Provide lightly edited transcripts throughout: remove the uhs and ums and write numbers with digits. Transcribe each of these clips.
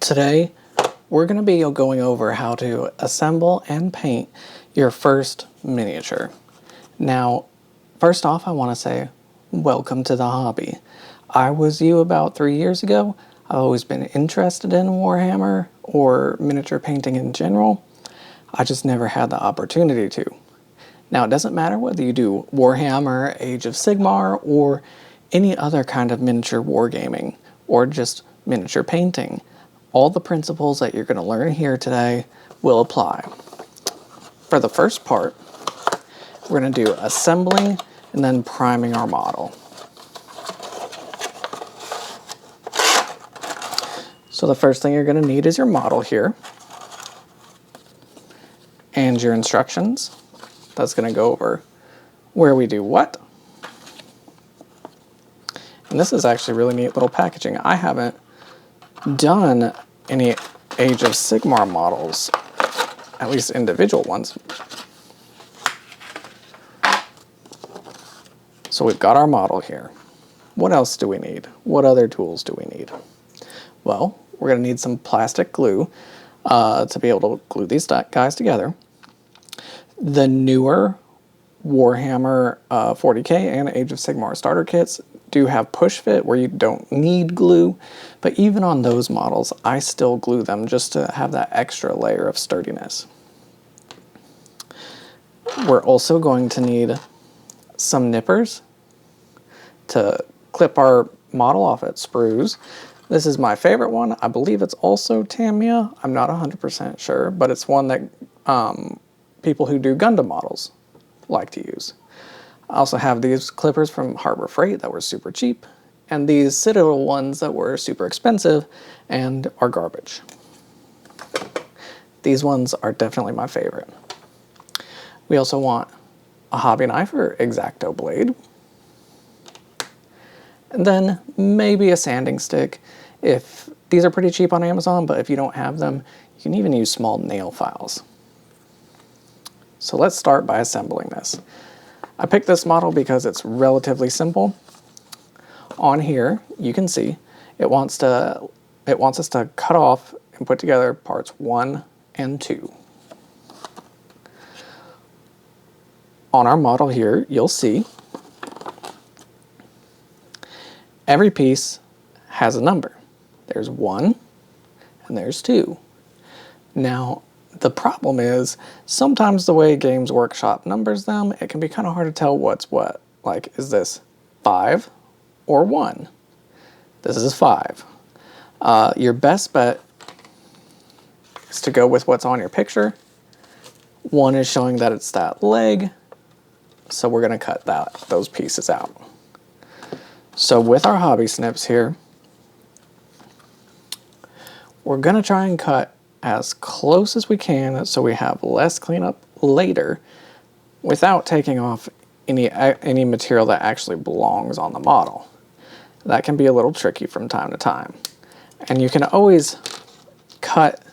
Today, we're going to be going over how to assemble and paint your first miniature. Now, first off, I want to say, welcome to the hobby. I was you about 3 years ago. I've always been interested in Warhammer or miniature painting in general. I just never had the opportunity to. Now, it doesn't matter whether you do Warhammer, Age of Sigmar, or any other kind of miniature wargaming, or just miniature painting. All the principles that you're going to learn here today will apply. For the first part, we're going to do assembling and then priming our model. So the first thing you're going to need is your model here and your instructions. That's going to go over where we do what. And this is actually really neat little packaging. I haven't done any Age of Sigmar models, at least individual ones. So we've got our model here. What else do we need? What other tools do we need? Well, we're going to need some plastic glue to be able to glue these guys together. The newer Warhammer 40k and Age of Sigmar starter kits do have push fit where you don't need glue, but even on those models, I still glue them just to have that extra layer of sturdiness. We're also going to need some nippers to clip our model off at sprues. This is my favorite one. I believe it's also Tamiya. I'm not 100% sure, but it's one that people who do Gundam models like to use. I also have these clippers from Harbor Freight that were super cheap, and these Citadel ones that were super expensive and are garbage. These ones are definitely my favorite. We also want a hobby knife or X-Acto blade, and then maybe a sanding stick. If these are pretty cheap on Amazon, but if you don't have them, you can even use small nail files. So let's start by assembling this. I picked this model because it's relatively simple. On here, you can see it wants us to cut off and put together parts 1 and 2. On our model here, you'll see every piece has a number. There's 1 and there's 2. Now, the problem is, sometimes the way Games Workshop numbers them, it can be kind of hard to tell what's what. Like, is this 5 or 1? This is 5. Your best bet is to go with what's on your picture. 1 is showing that it's that leg, so we're going to cut those pieces out. So with our hobby snips here, we're going to try and cut as close as we can so we have less cleanup later without taking off any material that actually belongs on the model. That can be a little tricky from time to time. And you can always cut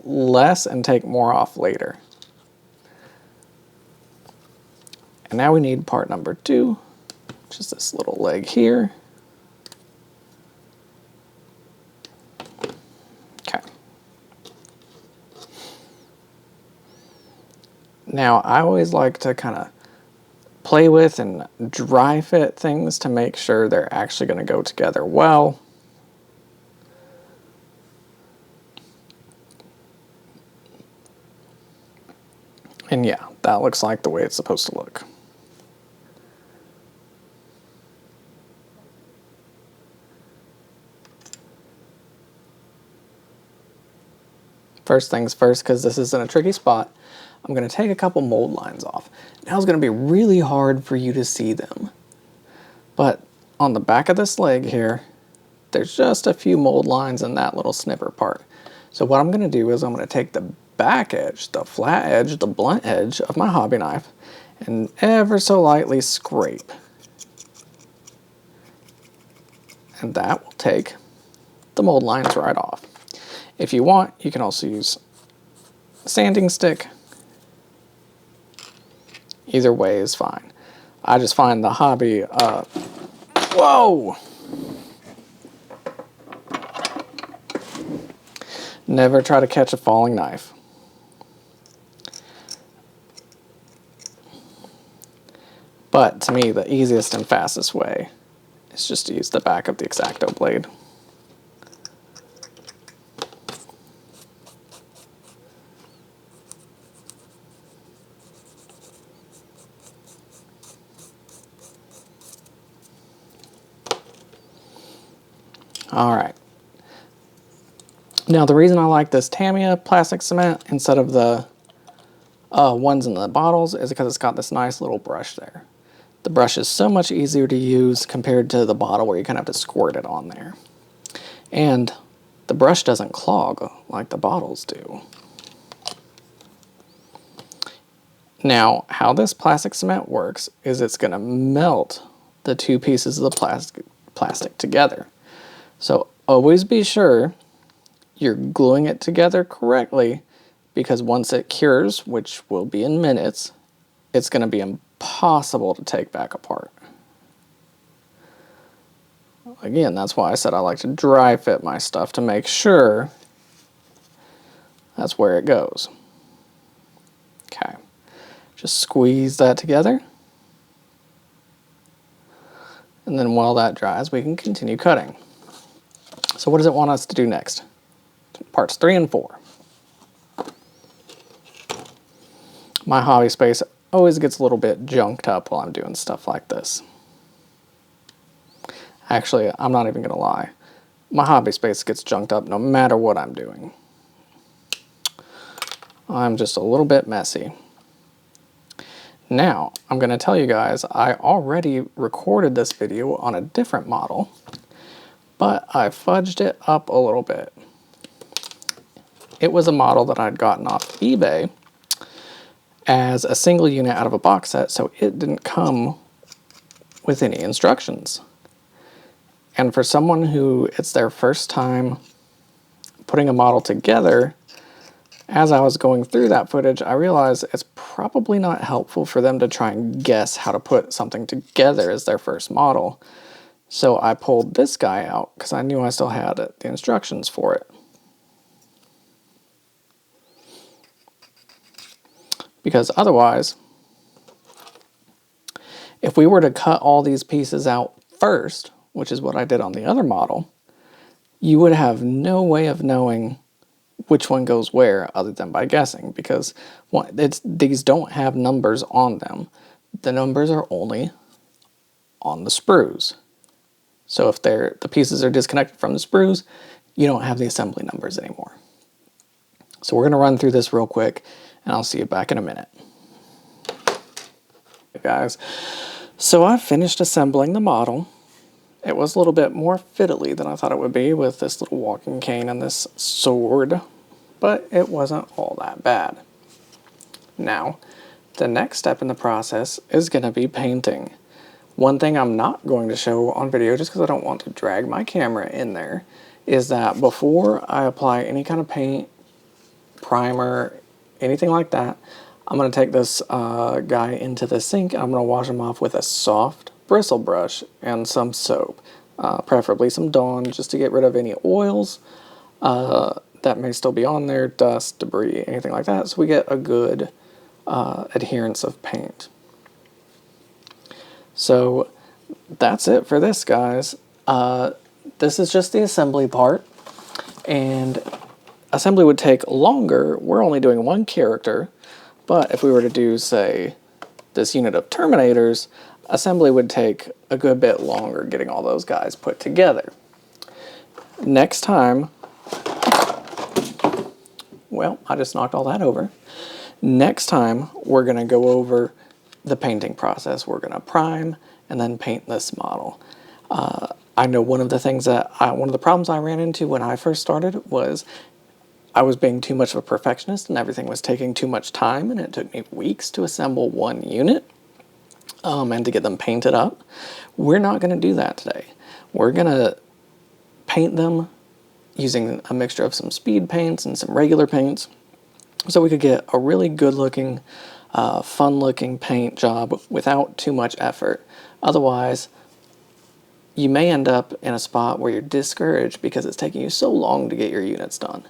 less and take more off later. And now we need part number 2, which is this little leg here. Now, I always like to kind of play with and dry fit things to make sure they're actually going to go together well. And yeah, that looks like the way it's supposed to look. First things first, because this is in a tricky spot, I'm going to take a couple mold lines off. Now it's going to be really hard for you to see them. But on the back of this leg here, there's just a few mold lines in that little snipper part. So what I'm going to do is I'm going to take the back edge, the flat edge, the blunt edge of my hobby knife, and ever so lightly scrape. And that will take the mold lines right off. If you want, you can also use a sanding stick. Either way is fine. I just find the hobby, whoa! Never try to catch a falling knife. But to me, the easiest and fastest way is just to use the back of the X-Acto blade. All right. Now the reason I like this Tamiya plastic cement instead of the ones in the bottles is because it's got this nice little brush there. The brush is so much easier to use compared to the bottle where you kind of have to squirt it on there. And the brush doesn't clog like the bottles do. Now, how this plastic cement works is it's going to melt the two pieces of the plastic together. So always be sure you're gluing it together correctly, because once it cures, which will be in minutes, it's going to be impossible to take back apart. Again, that's why I said I like to dry fit my stuff to make sure that's where it goes. Okay, just squeeze that together. And then while that dries, we can continue cutting. So what does it want us to do next? Parts 3 and 4. My hobby space always gets a little bit junked up while I'm doing stuff like this. Actually, I'm not even going to lie. My hobby space gets junked up no matter what I'm doing. I'm just a little bit messy. Now, I'm going to tell you guys, I already recorded this video on a different model, but I fudged it up a little bit. It was a model that I'd gotten off eBay as a single unit out of a box set, so it didn't come with any instructions. And for someone who it's their first time putting a model together, as I was going through that footage, I realized it's probably not helpful for them to try and guess how to put something together as their first model. So I pulled this guy out because I knew I still had the instructions for it. Because otherwise, if we were to cut all these pieces out first, which is what I did on the other model, you would have no way of knowing which one goes where other than by guessing, because these don't have numbers on them. The numbers are only on the sprues. So if the pieces are disconnected from the sprues, you don't have the assembly numbers anymore. So we're going to run through this real quick, and I'll see you back in a minute. Hey guys, so I finished assembling the model. It was a little bit more fiddly than I thought it would be with this little walking cane and this sword, but it wasn't all that bad. Now, the next step in the process is going to be painting. One thing I'm not going to show on video, just because I don't want to drag my camera in there, is that before I apply any kind of paint, primer, anything like that, I'm going to take this guy into the sink. I'm going to wash him off with a soft bristle brush and some soap, preferably some Dawn, just to get rid of any oils that may still be on there, dust, debris, anything like that, so we get a good adherence of paint. So that's it for this, guys. This is just the assembly part, and assembly would take longer. We're only doing one character, but if we were to do, say, this unit of Terminators, assembly would take a good bit longer getting all those guys put together. Next time, well, I just knocked all that over. Next time, we're going to go over the painting process. We're going to prime and then paint this model. I know one of the problems I ran into when I first started was I was being too much of a perfectionist and everything was taking too much time, and it took me weeks to assemble one unit and to get them painted up. We're not going to do that today. We're going to paint them using a mixture of some speed paints and some regular paints, so we could get a really good looking, fun looking paint job without too much effort. Otherwise, you may end up in a spot where you're discouraged because it's taking you so long to get your units done.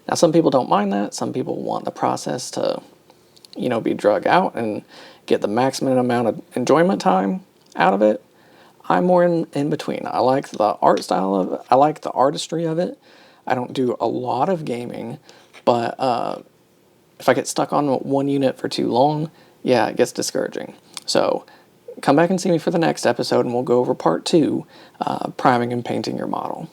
Now, some people don't mind that. Some people want the process to, be drug out and get the maximum amount of enjoyment time out of it. I'm more in between. I like the art style of it. I like the artistry of it. I don't do a lot of gaming, but if I get stuck on one unit for too long, yeah, it gets discouraging. So come back and see me for the next episode, and we'll go over part 2, priming and painting your model.